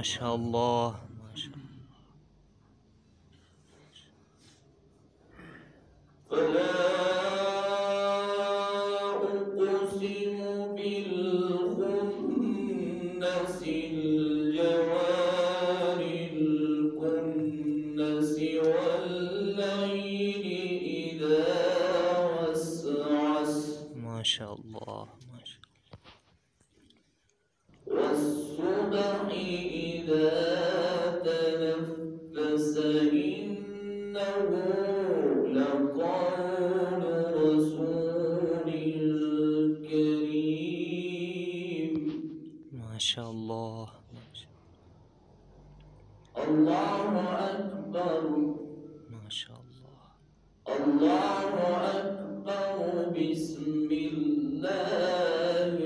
شاء الله، ما شاء الله. فلا أقسم بالخنس الجوار الكنس والليل إذا عسعس ما شاء الله، ما شاء والصبح إذا تنفس إنه لقول رسول كريم. ما شاء الله، ما شاء الله أكبر. ما شاء الله. الله أكبر. بسم الله